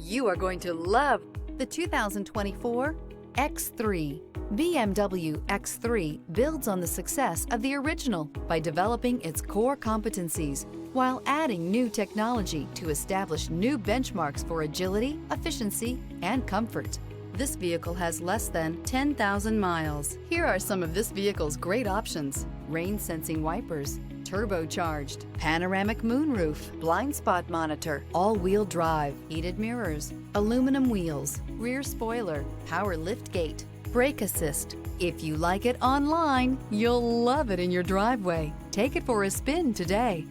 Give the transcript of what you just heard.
You are going to love the 2024 X3. BMW X3 builds on the success of the original by developing its core competencies while adding new technology to establish new benchmarks for agility, efficiency, and comfort. This vehicle has less than 10,000 miles. Here are some of this vehicle's great options: rain-sensing wipers, turbocharged, panoramic moonroof, blind spot monitor, all-wheel drive, heated mirrors, aluminum wheels, rear spoiler, power liftgate, brake assist. If you like it online, you'll love it in your driveway. Take it for a spin today.